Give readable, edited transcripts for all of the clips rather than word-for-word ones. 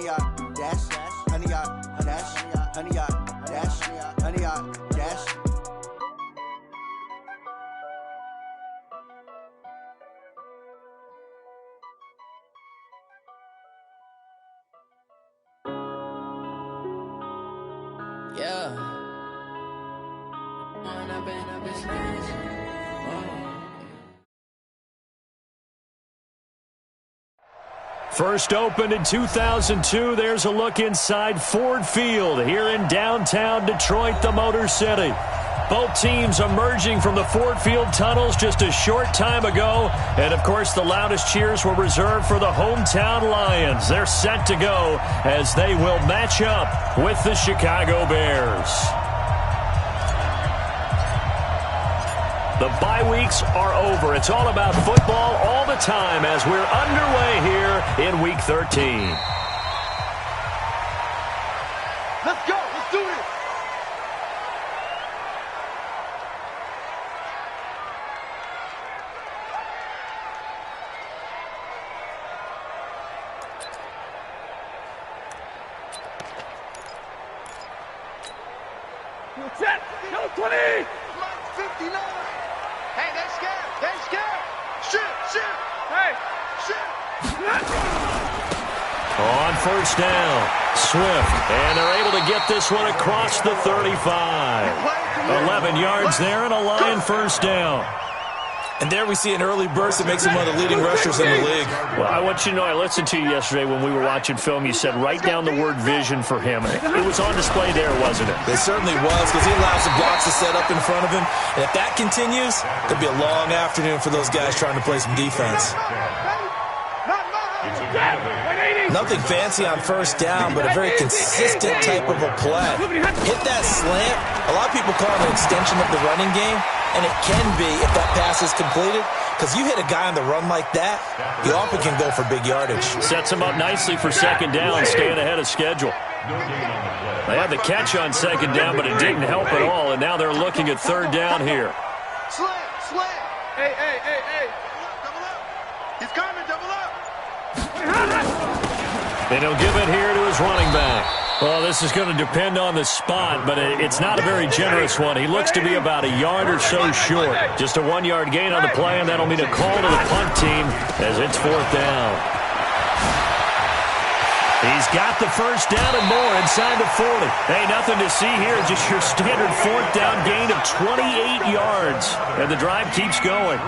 honey yard dash, honey yard dash, honey yard dash, honey yard dash. Yeah. First opened in 2002, there's a look inside Ford Field here in downtown Detroit, the Motor City. Both teams emerging from the Ford Field tunnels just a short time ago. And, of course, the loudest cheers were reserved for the hometown Lions. They're set to go as they will match up with the Chicago Bears. The bye weeks are over. It's all about football all the time as we're underway here in Week 13. Let's go. Let's do this. Set. Go 20. 59. Hey, they're scared. They're scared. Shoot. Hey. Shoot. On first down, Swift, and they're able to get this one across the 35. 11 yards there and a Lion first down. And there we see an early burst that makes him one of the leading rushers in the league. Well, I want you to know, I listened to you yesterday when we were watching film. You said write down the word vision for him. It was on display there, wasn't it? It certainly was, because he allows the blocks to set up in front of him. And if that continues, it'll be a long afternoon for those guys trying to play some defense. Nothing fancy on first down, but a very consistent type of a play. Hit that slant. A lot of people call it an extension of the running game, and it can be if that pass is completed, because you hit a guy on the run like that, you often can go for big yardage. Sets him up nicely for second down, staying ahead of schedule. They had the catch on second down, but it didn't help at all, and now they're looking at third down here. Slam. Hey. Double up. He's coming. Double up. And he'll give it here to his running back. Well, this is going to depend on the spot, but it's not a very generous one. He looks to be about a yard or so short. Just a 1 yard gain on the play, and that'll mean a call to the punt team as it's fourth down. He's got the first down and more inside the 40. Hey, nothing to see here, just your standard fourth down gain of 28 yards. And the drive keeps going.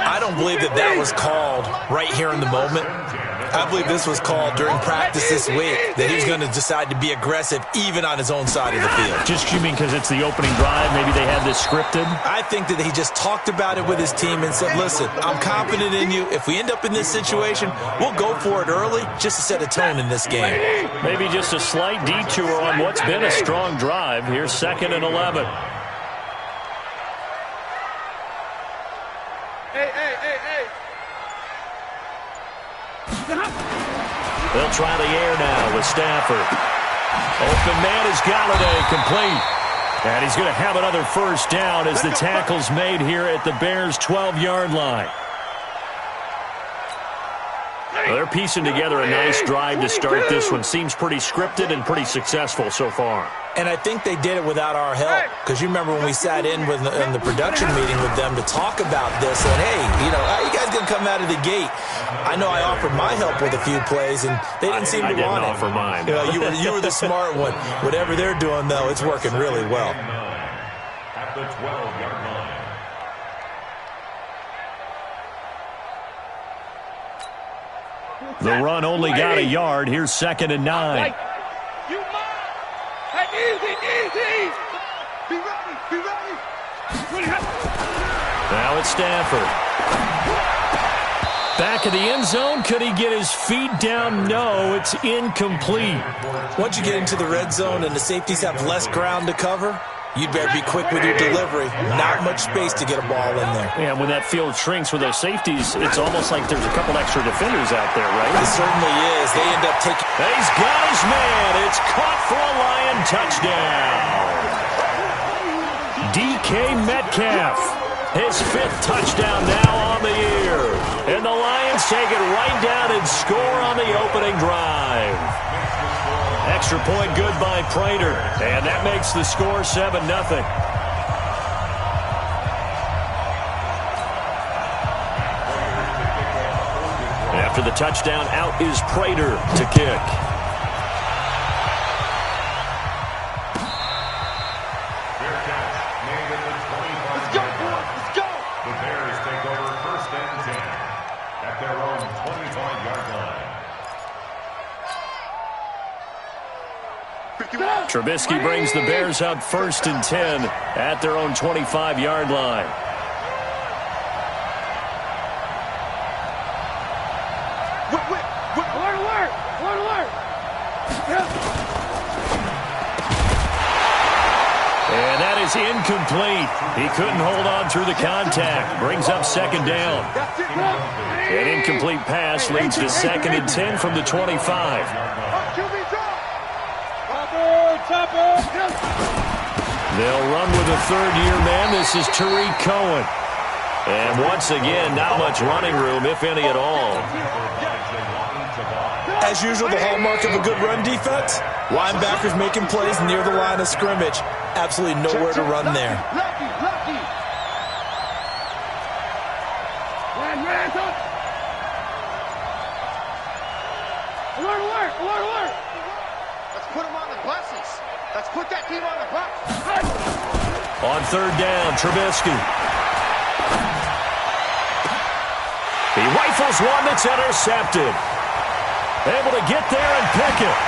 I don't believe that was called right here in the moment. I believe this was called during practice this week, that he's going to decide to be aggressive even on his own side of the field. Just you mean because it's the opening drive? Maybe they had this scripted? I think that he just talked about it with his team and said, listen, I'm confident in you. If we end up in this situation, we'll go for it early just to set a tone in this game. Maybe just a slight detour on what's been a strong drive. Here's 2nd and 11. Hey. They'll try the air now with Stafford. Open man is Galladay, complete. And he's going to have another first down as the tackle's made here at the Bears' 12-yard line. Well, they're piecing together a nice drive to start this one. Seems pretty scripted and pretty successful so far. And I think they did it without our help. Because you remember when we sat in the production meeting with them to talk about this. And, hey, how you guys going to come out of the gate? I know I offered my help with a few plays, and they didn't seem to want it. I didn't offer mine. You were the smart one. Whatever they're doing, though, it's working really well. At the 12-yard line. The run only got a yard. Here's 2nd and 9. You must. Easy. Be ready. Now it's Stafford. Back of the end zone. Could he get his feet down? No, it's incomplete. Once you get into the red zone and the safeties have less ground to cover, you'd better be quick with your delivery. Not much space to get a ball in there. Yeah, when that field shrinks with those safeties, it's almost like there's a couple extra defenders out there, right? It certainly is. They end up taking... He's got his man. It's caught for a Lion touchdown. DK Metcalf, his 5th touchdown now on the year. And the Lions take it right down and score on the opening drive. Extra point good by Prater, and that makes the score 7-0. After the touchdown, out is Prater to kick. Let's go, boys. Let's go. The Bears take over 1st and 10 at their own 25-yard line. Trubisky brings the Bears up 1st and 10 at their own 25-yard line. And that is incomplete. He couldn't hold on through the contact. Brings up 2nd down. An incomplete pass leads to 2nd and 10 from the 25. They'll run with a third-year man. This is Tariq Cohen. And once again, not much running room, if any at all. As usual, the hallmark of a good run defense, linebackers making plays near the line of scrimmage. Absolutely nowhere to run there. Alert! Let's put them on the buses. Let's put that team on the bus. On 3rd down, Trubisky. He rifles one that's intercepted. Able to get there and pick it.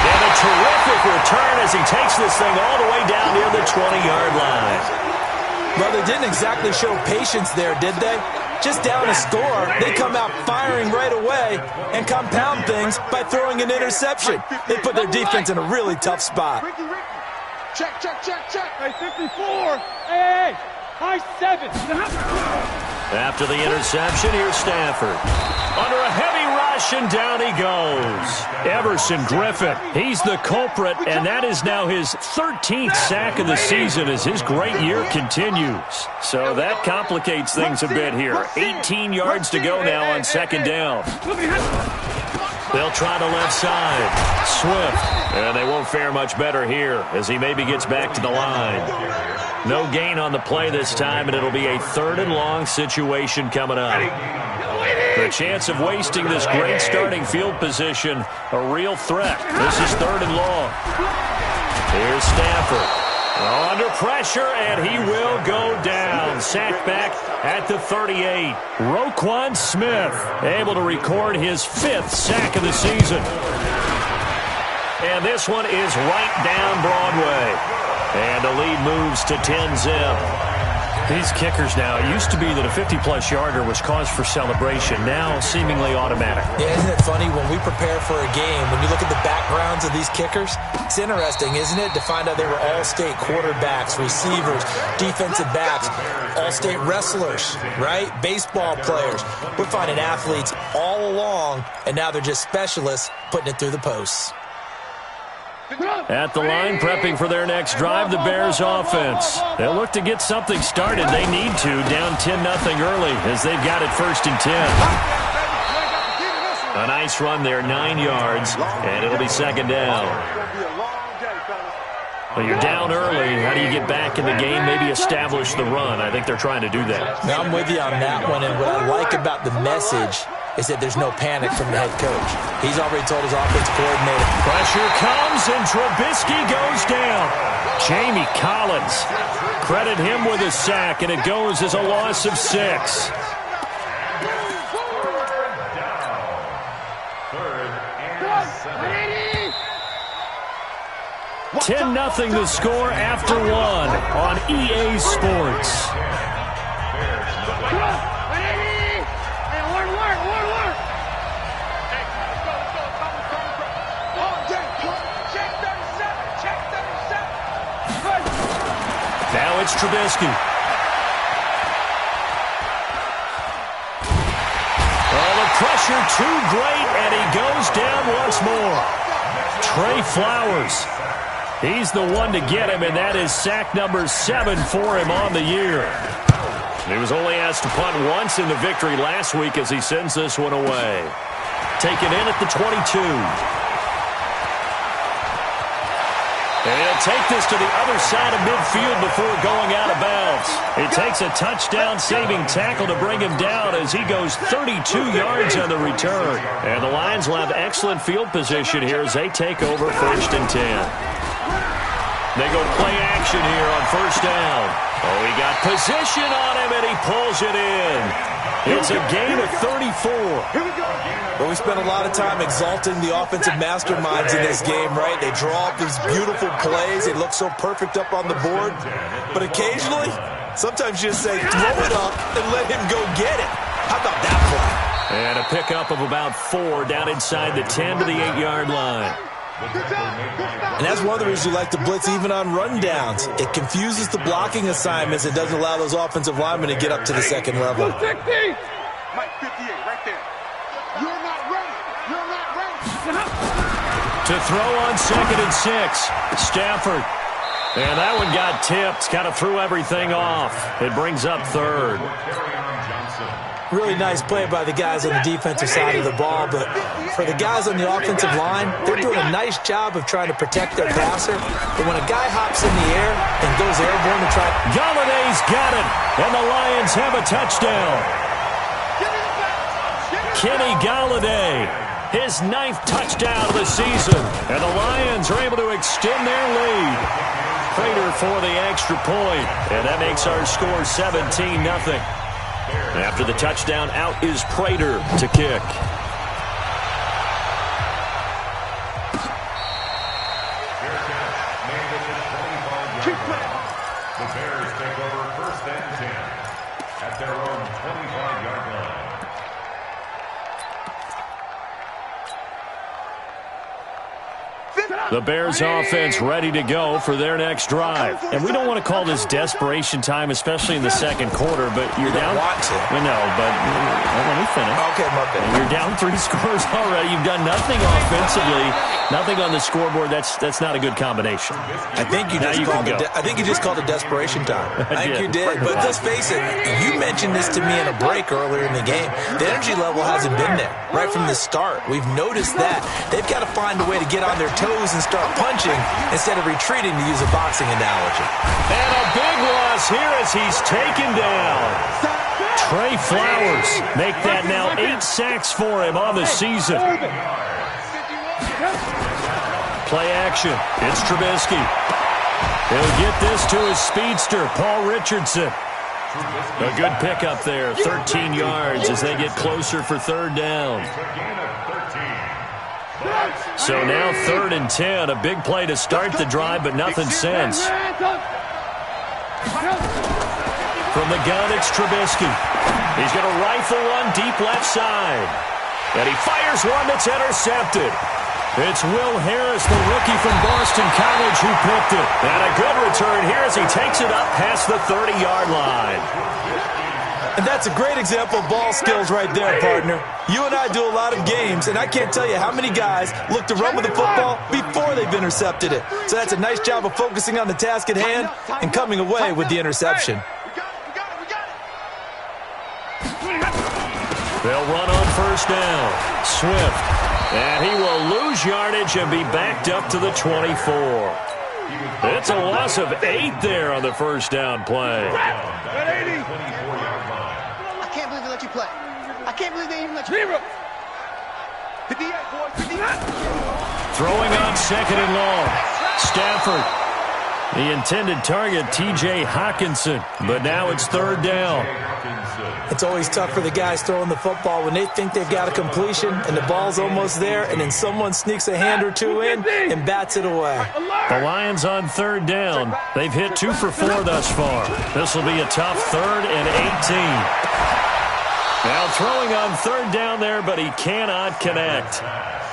And a terrific return as he takes this thing all the way down near the 20-yard line. Well, they didn't exactly show patience there, did they? Just down a score, they come out firing right away and compound things by throwing an interception. They put their defense in a really tough spot. Check. Hey, 54. Hey, high 7. After the interception, here's Stafford. Under a heavy rush, and down he goes. Everson Griffin, he's the culprit, and that is now his 13th sack of the season as his great year continues. So that complicates things a bit here. 18 yards to go now on 2nd down. They'll try the left side. Swift. And they won't fare much better here as he maybe gets back to the line. No gain on the play this time, and it'll be a 3rd and long situation coming up. The chance of wasting this great starting field position, a real threat. This is 3rd and long. Here's Stafford. Under pressure, and he will go down. Sacked back at the 38. Roquan Smith able to record his 5th sack of the season. And this one is right down Broadway. And the lead moves to 10-zip. These kickers now, it used to be that a 50-plus yarder was cause for celebration. Now seemingly automatic. Yeah, isn't it funny when we prepare for a game, when you look at the backgrounds of these kickers, it's interesting, isn't it, to find out they were all-state quarterbacks, receivers, defensive backs, all-state wrestlers, right? Baseball players. We're finding athletes all along, and now they're just specialists putting it through the posts. At the line, prepping for their next drive, the Bears offense. They'll look to get something started. They need to, down 10-0 early as they've got it 1st and 10. A nice run there, 9 yards, and it'll be 2nd down. Well, you're down early. How do you get back in the game? Maybe establish the run. I think they're trying to do that. Now, I'm with you on that one, and what I like about the message is that there's no panic from the head coach. He's already told his offensive coordinator. Pressure comes, and Trubisky goes down. Jamie Collins, credit him with a sack, and it goes as a loss of 6. 10-0 the score after 1 on EA Sports. Now it's Trubisky. Oh, the pressure too great, and he goes down once more. Trey Flowers. He's the one to get him, and that is sack number 7 for him on the year. He was only asked to punt once in the victory last week as he sends this one away. taken in at the 22. And he'll take this to the other side of midfield before going out of bounds. It takes a touchdown-saving tackle to bring him down as he goes 32 yards on the return. And the Lions will have excellent field position here as they take over 1st and 10. They go play action here on 1st down. Oh, he got position on him, and he pulls it in. It's a gain of 34. Well, we spent a lot of time exalting the offensive masterminds in this game, right? They draw up these beautiful plays. They look so perfect up on the board. But occasionally, sometimes you just say, throw it up and let him go get it. How about that play? And a pickup of about 4 down inside the 10 to the 8-yard line. And that's one of the reasons you like to blitz even on rundowns. It confuses the blocking assignments. It doesn't allow those offensive linemen to get up to the second level. Mike 58, right there. You're not ready. You're not ready. To throw on 2nd and 6. Stafford. And that one got tipped. Kind of threw everything off. It brings up 3rd. Really nice play by the guys on the defensive side of the ball, but for the guys on the offensive line, they're doing a nice job of trying to protect their passer. But when a guy hops in the air and goes airborne to try... Galladay's got it, and the Lions have a touchdown. Kenny Galladay, his 9th touchdown of the season, and the Lions are able to extend their lead. Prater for the extra point, and that makes our score 17-0. After the touchdown, out is Prater to kick. The Bears take over 1st and 10 at their own 25-yard line. The Bears offense ready to go for their next drive. And we don't want to call this desperation time, especially in the second quarter, but you're down. Want to. Well, no, but let me finish. Okay, my bad. You're down 3 scores already. You've done nothing offensively, nothing on the scoreboard. That's not a good combination. I think you just called it desperation time. I think you did. But let's face it, you mentioned this to me in a break earlier in the game. The energy level hasn't been there right from the start. We've noticed that. They've got to find a way to get on their toes and start punching instead of retreating, to use a boxing analogy. And a big loss here as he's taken down. Trey Flowers make that now 8 sacks for him on the season. Play action. It's Trubisky. He'll get this to his speedster, Paul Richardson. A good pickup there, 13 yards as they get closer for 3rd down. So now 3rd and 10, a big play to start the drive, but nothing since. From the gun, it's Trubisky. He's going to rifle one deep left side. And he fires one that's intercepted. It's Will Harris, the rookie from Boston College, who picked it. And a good return here as he takes it up past the 30-yard line. And that's a great example of ball skills right there, partner. You and I do a lot of games, and I can't tell you how many guys look to run with the football before they've intercepted it. So that's a nice job of focusing on the task at hand and coming away with the interception. They'll run on 1st down. Swift. And he will lose yardage and be backed up to the 24. It's a loss of 8 there on the 1st down play. I can't believe they let you play. I can't believe they even let you play. 58, boys, 58. Throwing on 2nd and long. Stafford. The intended target, T.J. Hawkinson. But now it's 3rd down. It's always tough for the guys throwing the football when they think they've got a completion and the ball's almost there, and then someone sneaks a hand or two in and bats it away. The Lions on 3rd down. They've hit 2 for 4 thus far. This will be a tough 3rd and 18. Now throwing on 3rd down there, but he cannot connect.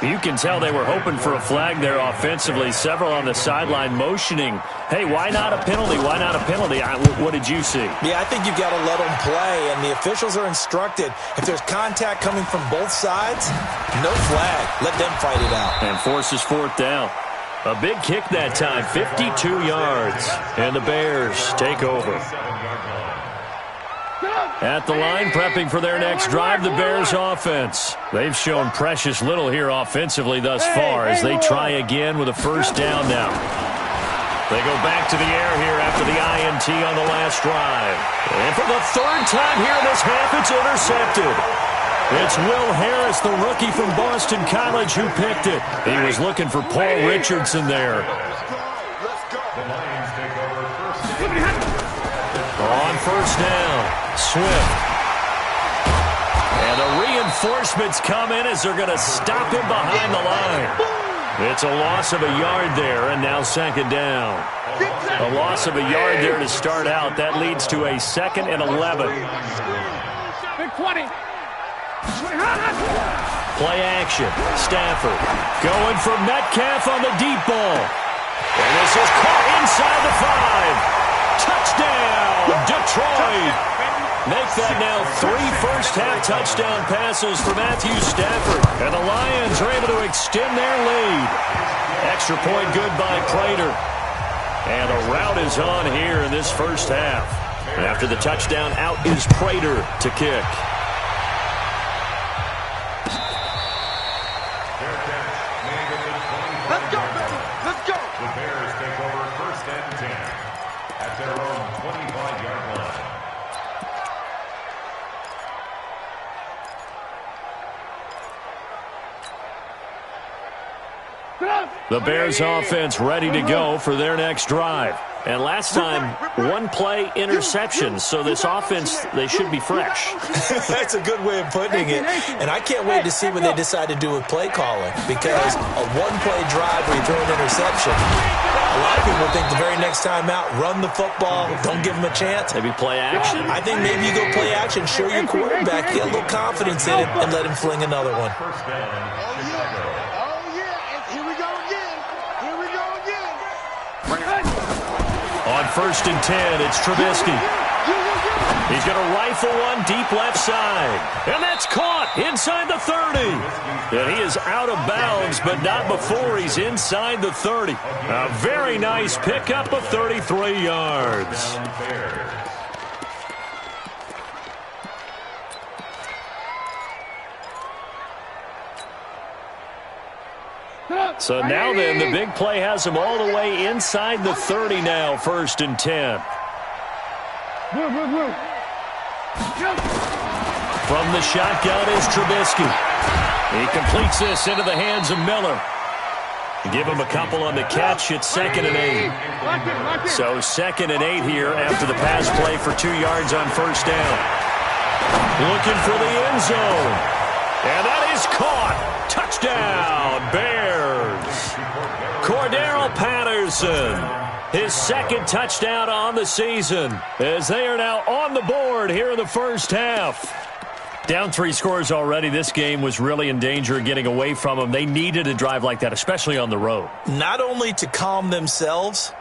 You can tell they were hoping for a flag there offensively. Several on the sideline motioning, hey, why not a penalty? Why not a penalty? What did you see? Yeah, I think you've got to let them play, and the officials are instructed. If there's contact coming from both sides, no flag. Let them fight it out. And forces 4th down. A big kick that time, 52 yards. And the Bears take over. At the line, prepping for their next drive, the Bears offense. They've shown precious little here offensively thus far as they try again with a first down now. They go back to the air here after the INT on the last drive. And for the third time here in this half, it's intercepted. It's Will Harris, the rookie from Boston College, who picked it. He was looking for Paul Richardson there. On first down, Swift. And the reinforcements come in as they're going to stop him behind the line. It's a loss of a yard there, and now second down. A loss of a yard there to start out. That leads to a 2nd and 11. Big 20. Play action. Stafford going for Metcalf on the deep ball. And this is caught inside the 5. Touchdown, Detroit. Make that now 3 first-half touchdown passes for Matthew Stafford. And the Lions are able to extend their lead. Extra point good by Prater. And a rout is on here in this first half. And after the touchdown, out is Prater to kick. Let's go, baby. Let's go. The Bears take over 1st and 10 at their own 25-yard line. The Bears offense ready to go for their next drive. And last time, 1 play interception, so this offense, they should be fresh. That's a good way of putting it. And I can't wait to see what they decide to do with play calling, because a 1-play drive where you throw an interception, a lot of people think the very next time out, run the football, don't give them a chance. Maybe play action? I think maybe you go play action, show your quarterback, get a little confidence in it, and let him fling another one. First down, Chicago. Here we go again. Here we go again. On 1st and 10, it's Trubisky. He's going to rifle one deep left side. And that's caught inside the 30. And he is out of bounds, but not before he's inside the 30. A very nice pickup of 33 yards. So now then, the big play has him all the way inside the 30 now, 1st and 10. From the shotgun is Trubisky. He completes this into the hands of Miller. Give him a couple on the catch. It's 2nd and 8. So 2nd and 8 here after the pass play for 2 yards on first down. Looking for the end zone. And that is caught. Touchdown, Bears. Cordero Patterson, his 2nd touchdown on the season, as they are now on the board here in the first half. Down 3 scores already. This game was really in danger of getting away from them. They needed a drive like that, especially on the road. Not only to calm themselves,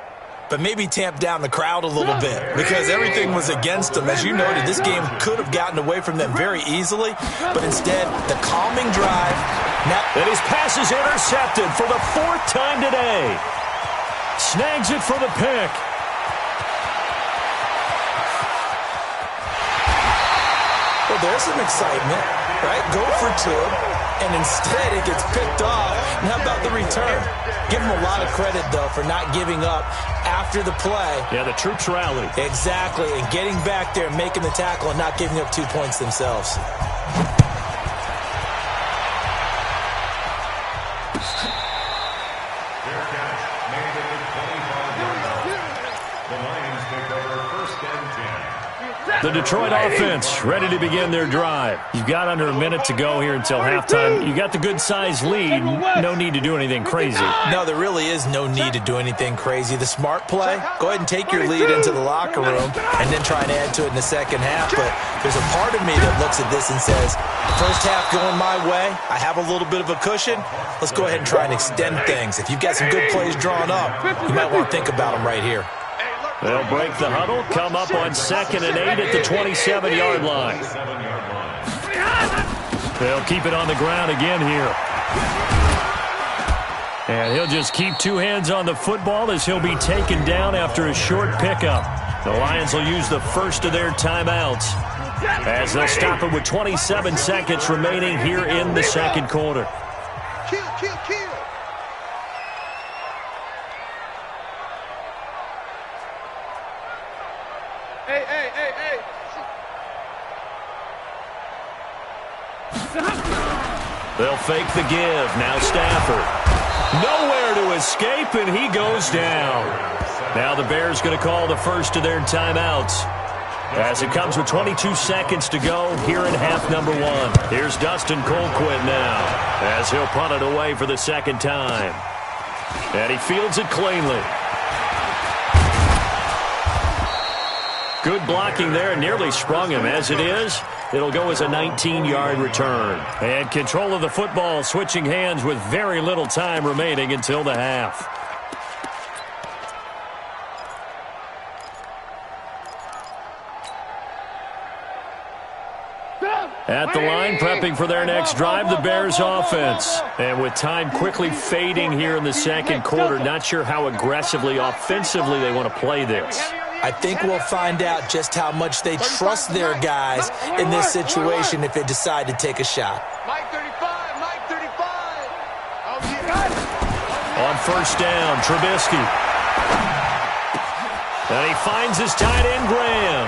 but maybe tamp down the crowd a little bit, because everything was against them. As you noted, this game could have gotten away from them very easily, but instead, the calming drive. And his pass is intercepted for the 4th time today. Snags it for the pick. Well, there's some excitement, right? Go for 2, and instead it gets picked off. And how about the return? Give him a lot of credit, though, for not giving up after the play. Yeah, the troops rallied. Exactly, and getting back there and making the tackle and not giving up 2 points themselves. The Detroit offense ready to begin their drive. You've got under a minute to go here until halftime. You got the good-sized lead. No need to do anything crazy. No, there really is no need to do anything crazy. The smart play, go ahead and take your lead into the locker room and then try and add to it in the second half. But there's a part of me that looks at this and says, first half going my way, I have a little bit of a cushion. Let's go ahead and try and extend things. If you've got some good plays drawn up, you might want to think about them right here. They'll break the huddle, come up on 2nd and 8 at the 27-yard line. They'll keep it on the ground again here. And he'll just keep 2 hands on the football as he'll be taken down after a short pickup. The Lions will use the first of their timeouts. as they'll stop it with 27 seconds remaining here in the second quarter. Kill. Hey. They'll fake the give. Now Stafford. Nowhere to escape, and he goes down. Now the Bears going to call the first of their timeouts, as it comes with 22 seconds to go here in half number one. Here's Dustin Colquitt now, as he'll punt it away for the second time. And he fields it cleanly. Good blocking there, nearly sprung him. As it is, it'll go as a 19-yard return. And control of the football switching hands with very little time remaining until the half. At the line, prepping for their next drive, the Bears offense. And with time quickly fading here in the second quarter, not sure how aggressively, offensively they want to play this. I think we'll find out just how much they trust their guys in this situation if they decide to take a shot. Mike 35. On first down, Trubisky. And he finds his tight end, Graham.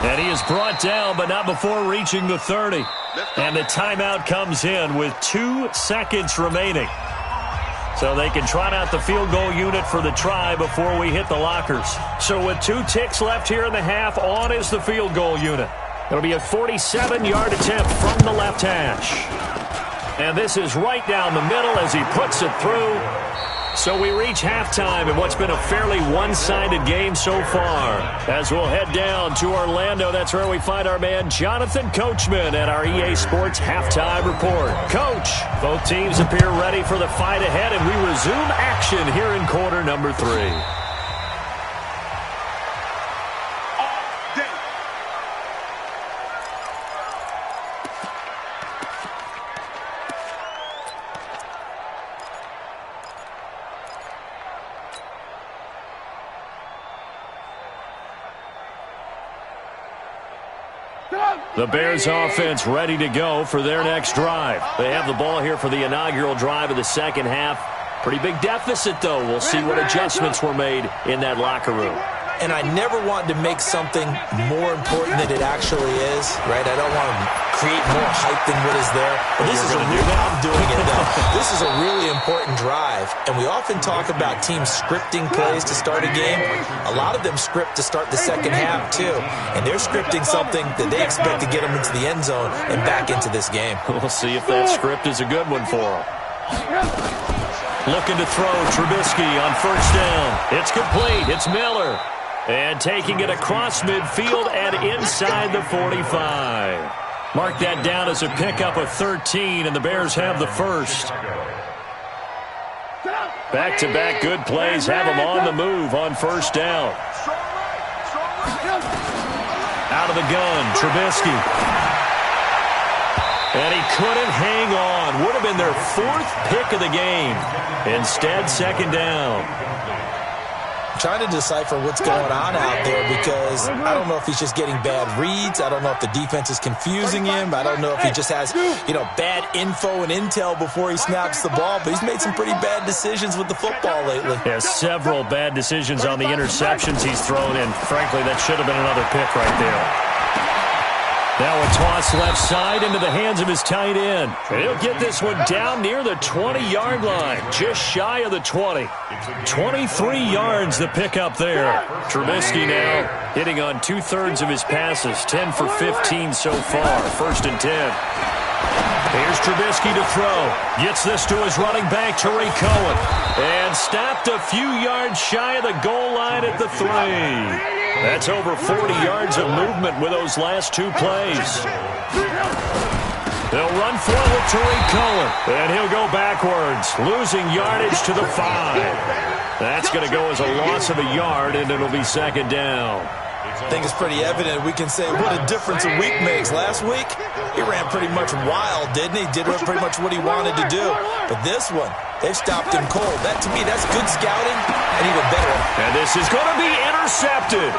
And he is brought down, but not before reaching the 30. And the timeout comes in with 2 seconds remaining. So they can trot out the field goal unit for the try before we hit the lockers. So with 2 ticks left here in the half, on is the field goal unit. It'll be a 47-yard attempt from the left hash. And this is right down the middle as he puts it through. So we reach halftime in what's been a fairly one-sided game so far. As we'll head down to Orlando, that's where we find our man Jonathan Coachman at our EA Sports Halftime Report. Coach, both teams appear ready for the fight ahead, and we resume action here in quarter number 3. The Bears offense ready to go for their next drive. They have the ball here for the inaugural drive of the second half. Pretty big deficit, though. We'll see what adjustments were made in that locker room. And I never want to make something more important than it actually is, right? I don't want to create more hype than what is there. But this is I'm doing it, though. This is a really important drive. And we often talk about teams scripting plays to start a game. A lot of them script to start the second half, too. And they're scripting something that they expect to get them into the end zone and back into this game. We'll see if that script is a good one for them. Looking to throw, Trubisky on first down. It's complete. It's Miller. And taking it across midfield and inside the 45. Mark that down as a pickup of 13, and the Bears have the first. Back-to-back good plays have them on the move on first down. Out of the gun, Trubisky. And he couldn't hang on. Would have been their 4th pick of the game. Instead, second down. Trying to decipher what's going on out there because I don't know if he's just getting bad reads. I don't know if the defense is confusing him. I don't know if he just has, bad info and intel before he snaps the ball. But he's made some pretty bad decisions with the football lately. Yeah, several bad decisions on the interceptions he's thrown in. Frankly, that should have been another pick right there. Now a toss left side into the hands of his tight end. And he'll get this one down near the 20-yard line, just shy of the 20. 23 yards the pickup there. Trubisky now hitting on 2/3 of his passes, 10 for 15 so far, 1st and 10. Here's Trubisky to throw. Gets this to his running back, Tariq Cohen. And stopped a few yards shy of the goal line at the 3. That's over 40 yards of movement with those last 2 plays. They'll run for it with Tariq Cohen. And he'll go backwards, losing yardage to the 5. That's going to go as a loss of a yard, and it'll be second down. I think it's pretty evident. We can say what a difference a week makes. Last week, he ran pretty much wild, didn't he? Did pretty much what he wanted to do. But this one, they've stopped him cold. That, to me, that's good scouting and even better. And this is going to be intercepted.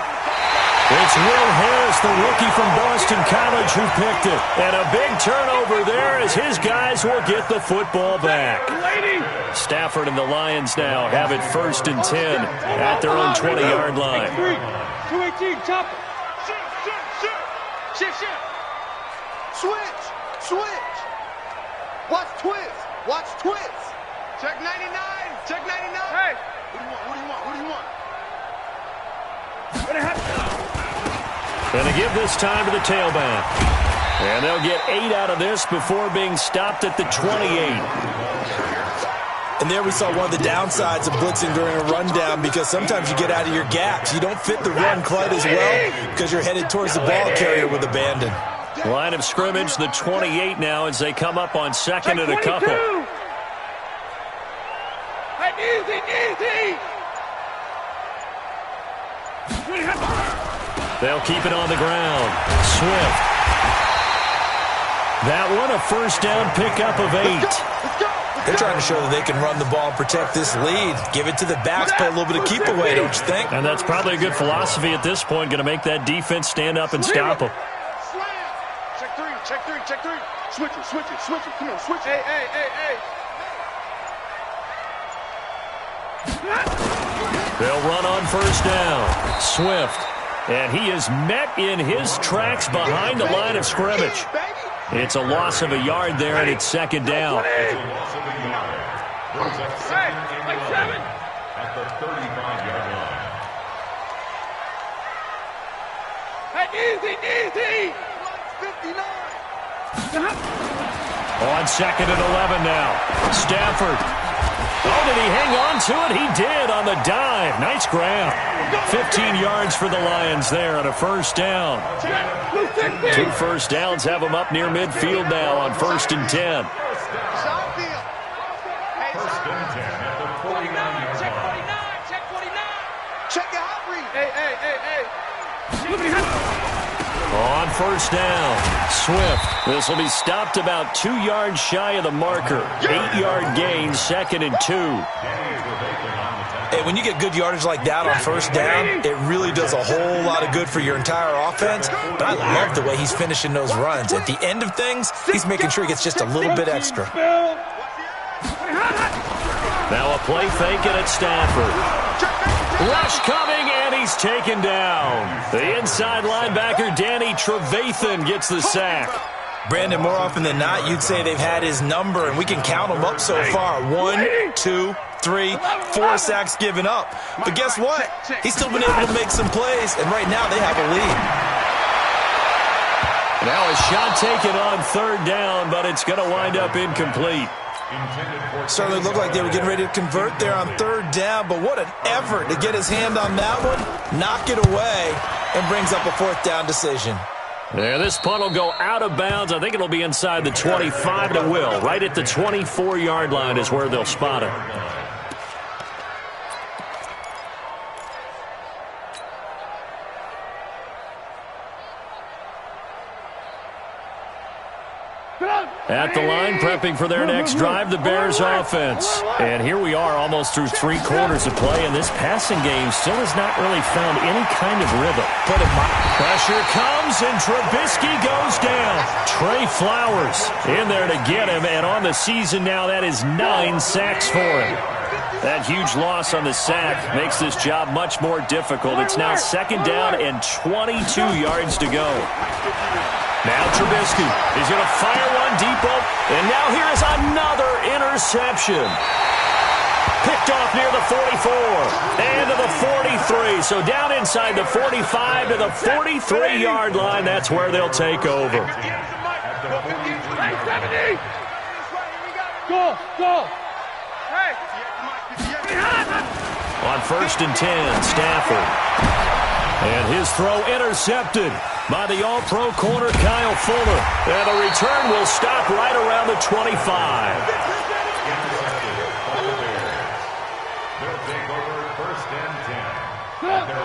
It's Will Harris, the rookie from Boston College, who picked it. And a big turnover there as his guys will get the football back. Stafford and the Lions now have it 1st and 10 at their own 20-yard line. 218, chop. Shift. Switch. Watch twist. Check 99. Hey. What do you want? Going to give this time to the tailback. And they'll get 8 out of this before being stopped at the 28. And there we saw one of the downsides of blitzing during a rundown, because sometimes you get out of your gaps. You don't fit the run quite as well because you're headed towards the ball carrier with abandon. Line of scrimmage, the 28 now as they come up on 2nd and a couple. Easy. They'll keep it on the ground. Swift. That one, a 1st down pickup of 8. They're trying to show that they can run the ball and protect this lead. Give it to the backs, play a little bit of keep away, don't you think? And that's probably a good philosophy at this point, going to make that defense stand up and stop them. Check three. Switch it. Come on, switch it. Hey. They'll run on 1st down. Swift. And he is met in his tracks behind the line of scrimmage. It's a loss of a yard there, and it's 2nd down. It's a loss of a yard. Brings up 2nd and 11 at the 35-yard line. Easy. 59. On 2nd and 11 now. Stafford. Oh, did he hang on to it? He did on the dive. Nice grab. 15 yards for the Lions there on a 1st down. 2 1st downs have them up near midfield now on 1st and 10. 1st and 10 at the 49-yard line. Check 49. Check your hot read. Hey. On 1st down, Swift. This will be stopped about 2 yards shy of the marker. 8-yard gain, 2nd and 2. Hey, when you get good yardage like that on 1st down, it really does a whole lot of good for your entire offense. But I love the way he's finishing those runs. At the end of things, he's making sure he gets just a little bit extra. Now a play fake and it's Stafford. Rush coming, and he's taken down. The inside linebacker, Danny Trevathan, gets the sack. Brandon, more often than not, you'd say they've had his number, and we can count them up so far. 1, 2, 3, 4 sacks given up. But guess what? He's still been able to make some plays, and right now they have a lead. Now a shot taken on 3rd down, but it's going to wind up incomplete. Certainly looked like they were getting ready to convert there on 3rd down, but what an effort to get his hand on that one, knock it away, and brings up a 4th down decision. Yeah, this punt will go out of bounds. I think it'll be inside the 25, and it will. Right at the 24-yard line is where they'll spot it. At the line, prepping for their next drive, the Bears offense. And here we are almost through 3 quarters of play, and this passing game still has not really found any kind of rhythm. Pressure comes, and Trubisky goes down. Trey Flowers in there to get him, and on the season now, that is 9 sacks for him. That huge loss on the sack makes this job much more difficult. It's now 2nd down and 22 yards to go. Now Trubisky is going to fire one deep up, and now here is another interception. Picked off near the 44 and to the 43. So down inside the 45 to the 43-yard line. That's where they'll take over. Go. On 1st and 10, Stafford. And his throw intercepted by the all-pro corner, Kyle Fuller. And the return will stop right around the 25.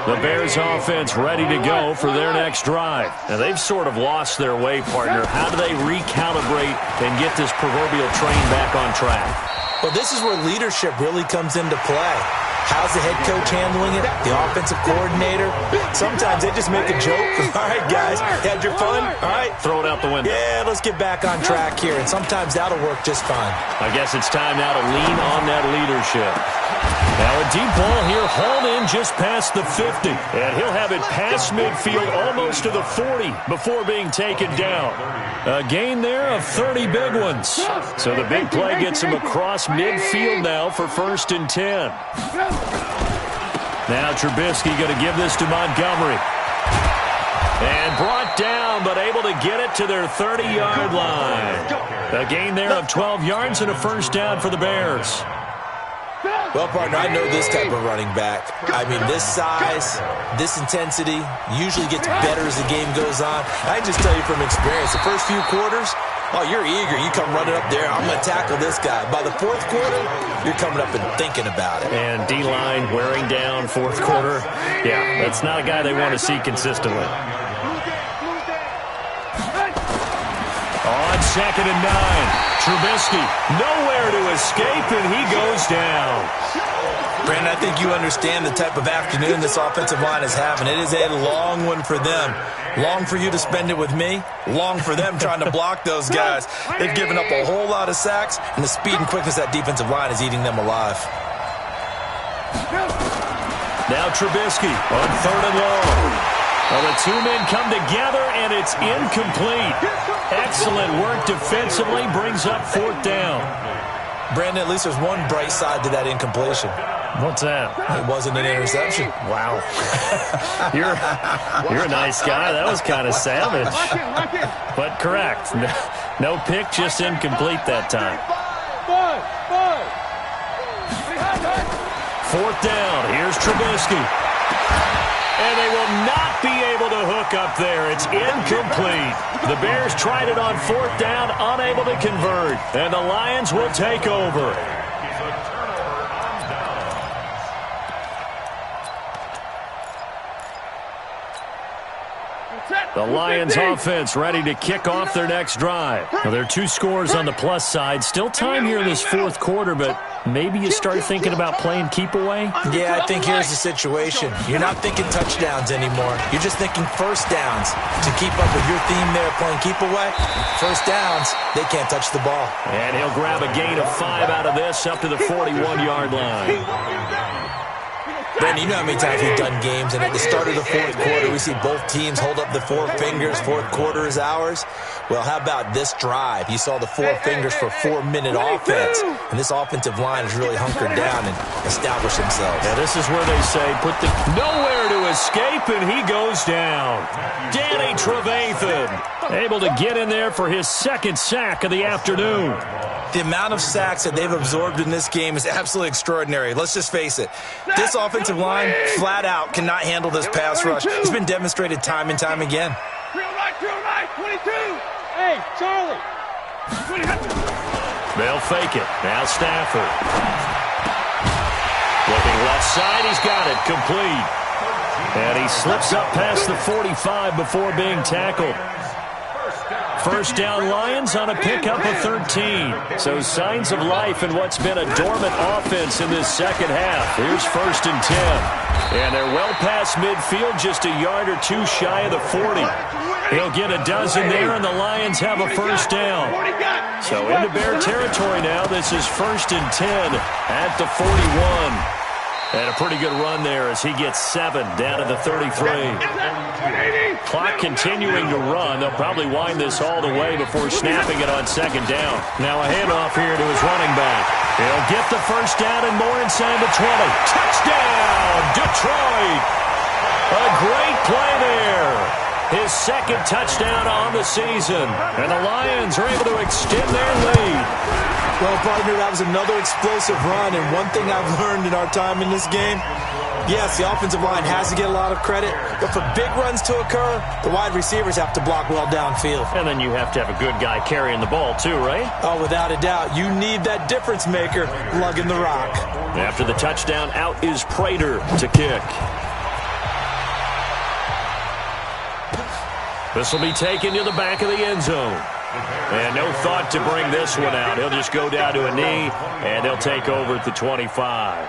The Bears offense ready to go for their next drive. And they've sort of lost their way, partner. How do they recalibrate and get this proverbial train back on track? Well, this is where leadership really comes into play. How's the head coach handling it? The offensive coordinator? Sometimes they just make a joke. All right, guys, had your fun? All right. Throw it out the window. Yeah, let's get back on track here, and sometimes that'll work just fine. I guess it's time now to lean on that leadership. Now a deep ball here, hauled in just past the 50. And he'll have it past midfield almost to the 40 before being taken down. A gain there of 30 big ones. So the big play gets him across midfield now for 1st and 10. Now Trubisky going to give this to Montgomery. And brought down, but able to get it to their 30-yard line. A gain there of 12 yards and a 1st down for the Bears. Well, partner, I know this type of running back. I mean, this size, this intensity usually gets better as the game goes on. I can just tell you from experience, the first few quarters, oh, you're eager. You come running up there, I'm going to tackle this guy. By the 4th quarter, you're coming up and thinking about it. And D-line wearing down 4th quarter. Yeah, that's not a guy they want to see consistently. On 2nd and 9. Trubisky nowhere to escape, and he goes down. Brandon, I think you understand the type of afternoon this offensive line is having. It is a long one for them. Long for you to spend it with me. Long for them trying to block those guys. They've given up a whole lot of sacks, and the speed and quickness of that defensive line is eating them alive. Now Trubisky on 3rd and long. Well, the two men come together, and it's incomplete. Excellent work defensively, brings up 4th down. Brandon, at least there's one bright side to that incompletion. What's that? It wasn't an interception. Wow. You're a nice guy. That was kind of savage. But correct. No pick, just incomplete that time. 4th down. Here's Trubisky. And they will not be able to hook up there. It's incomplete. The Bears tried it on 4th down, unable to convert. And the Lions will take over. The Lions offense ready to kick off their next drive. Well, there are 2 scores on the plus side. Still time here in this 4th quarter, but maybe you start thinking about playing keep away? Yeah, I think here's the situation. You're not thinking touchdowns anymore. You're just thinking 1st downs. To keep up with your theme there playing keep away, 1st downs, they can't touch the ball. And he'll grab a gain of 5 out of this up to the 41-yard line. Brandon, you know how many times we've done games, and at the start of the 4th quarter, we see both teams hold up the 4 fingers, 4th quarter is ours. Well, how about this drive? You saw the 4 fingers for 4-minute offense, and this offensive line has really hunkered down and established themselves. Yeah, this is where they say, put the nowhere to escape, and he goes down. Danny Trevathan able to get in there for his 2nd sack of the afternoon. The amount of sacks that they've absorbed in this game is absolutely extraordinary. Let's just face it. This offensive line, flat out, cannot handle this pass rush. It's been demonstrated time and time again. 22. Hey, Charlie. They'll fake it. Now Stafford. Looking left side. He's got it. Complete. And he slips up past the 45 before being tackled. 1st down Lions on a pickup of 13. So signs of life in what's been a dormant offense in this 2nd half. Here's 1st and 10. And they're well past midfield, just a yard or 2 shy of the 40. He'll get a dozen there, and the Lions have a 1st down. So into Bear territory now. This is 1st and 10 at the 41. And a pretty good run there as he gets 7 down to the 33. Clock continuing to run. They'll probably wind this all the way before snapping it on 2nd down. Now a handoff here to his running back. He'll get the 1st down and more inside the 20. Touchdown, Detroit! A great play there. His 2nd touchdown on the season. And the Lions are able to extend their lead. Well, partner, that was another explosive run, and one thing I've learned in our time in this game, yes, the offensive line has to get a lot of credit, but for big runs to occur, the wide receivers have to block well downfield. And then you have to have a good guy carrying the ball too, right? Oh, without a doubt. You need that difference maker lugging the rock. After the touchdown, out is Prater to kick. This will be taken to the back of the end zone. And no thought to bring this one out. He'll just go down to a knee, and they'll take over at the 25.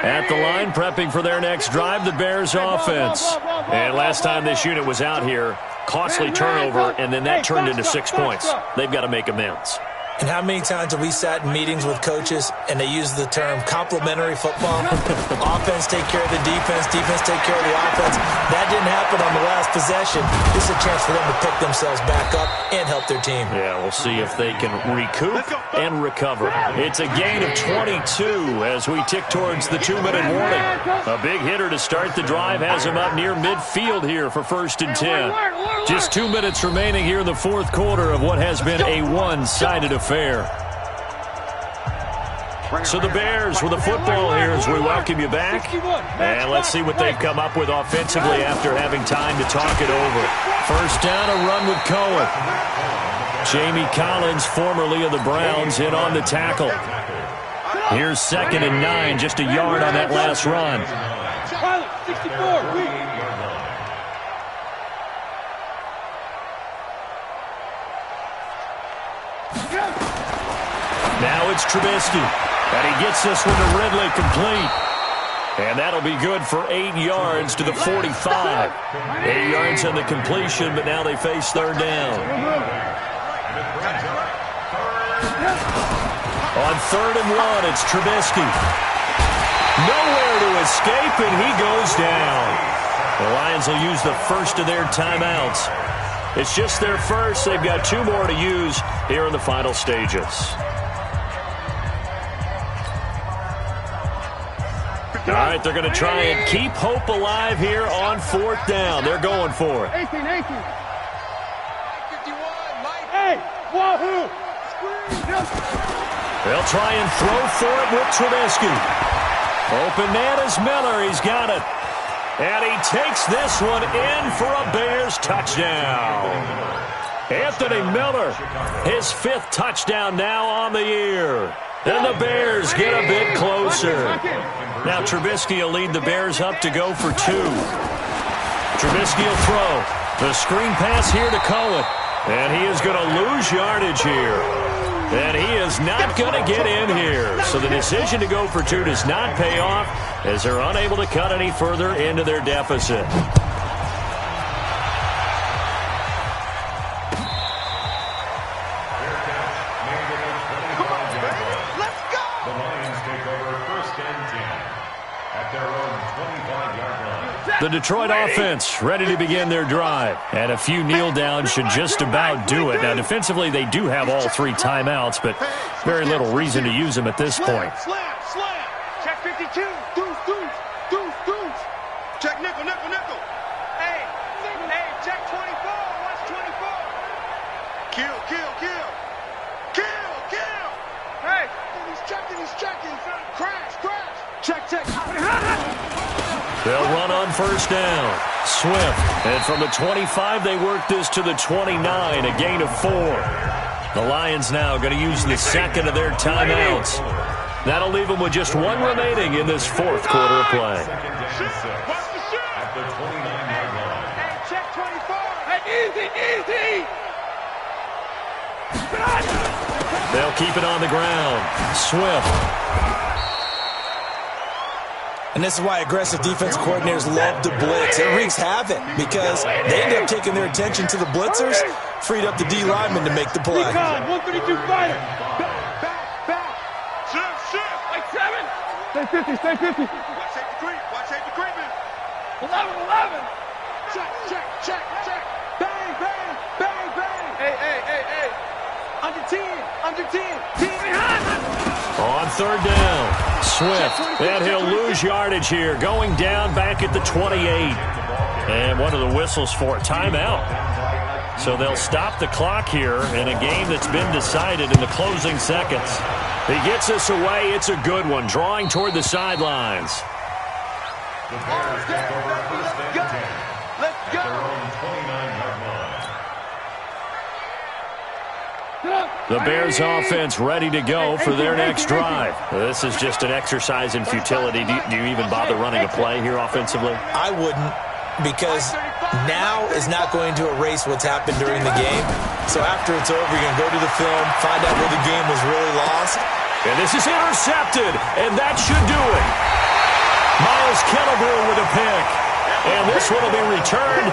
At the line, prepping for their next drive, the Bears offense. And last time this unit was out here, costly turnover, and then that turned into 6 points. They've got to make amends. And how many times have we sat in meetings with coaches and they use the term complementary football? Offense take care of the defense, defense take care of the offense. That didn't happen on the last possession. This is a chance for them to pick themselves back up and help their team. Yeah, we'll see if they can recoup and recover. It's a gain of 22 as we tick towards the 2-minute warning. A big hitter to start the drive has him up near midfield here for 1st and 10. Just 2 minutes remaining here in the fourth quarter of what has been a one-sided affair. So the Bears with the football here as we welcome you back. And let's see what they've come up with offensively after having time to talk it over. First down, a run with Cohen. Jamie Collins, formerly of the Browns, in on the tackle. Here's 2nd and 9, just a yard on that last run. 64. Now it's Trubisky, and he gets this one to Ridley complete. And that'll be good for 8 yards to the 45. 8 yards on the completion, but now they face 3rd down. On 3rd and 1, it's Trubisky. Nowhere to escape, and he goes down. The Lions will use the first of their timeouts. It's just their first. They've got 2 more to use here in the final stages. All right, they're going to try and keep hope alive here on 4th down. They're going for it. 18. Hey, wahoo! They'll try and throw for it with Trubisky. Open man is Miller. He's got it. And he takes this one in for a Bears touchdown. Anthony Miller, his 5th touchdown now on the year. And the Bears get a bit closer. Now Trubisky will lead the Bears up to go for 2. Trubisky will throw. The screen pass here to Cohen. And he is going to lose yardage here. And he is not going to get in here. So the decision to go for 2 does not pay off as they're unable to cut any further into their deficit. The Detroit offense ready to begin their drive. And a few kneel downs should just about do it. Now, defensively, they do have all 3 timeouts, but very little reason to use them at this point. Slam. Check 52. Deuce. Check nickel. Hey, check 24. Watch 24. Kill. Hey, he's checking. Crash. Check. They'll run on 1st down. Swift. And from the 25, they work this to the 29, a gain of 4. The Lions now going to use the 2nd of their timeouts. That'll leave them with just 1 remaining in this 4th quarter of play. At the 29-yard line. Hey, check 24. Hey, easy. They'll keep it on the ground. Swift. And this is why aggressive defense coordinators love to blitz. It wreaks havoc because they end up taking their attention to the blitzers, freed up the D lineman to make the play. Recon, 132 fighter. Back. Shift. Like 7. Stay 50. Watch safety creeping. 11. Check. Bang. Hey. Under 10. On 3rd down, Swift, and he'll lose yardage here, going down back at the 28. And one of the whistles for a timeout. So they'll stop the clock here in a game that's been decided in the closing seconds. He gets us away. It's a good one, drawing toward the sidelines. The Bears take over 1st and 10. Let's go. At their own 29-yard line. The Bears offense ready to go for their next drive. This is just an exercise in futility. Do you even bother running a play here offensively? I wouldn't, because now is not going to erase what's happened during the game. So after it's over, you're going to go to the film, find out where the game was really lost. And this is intercepted, and that should do it. Miles Killebrew with a pick. And this one will be returned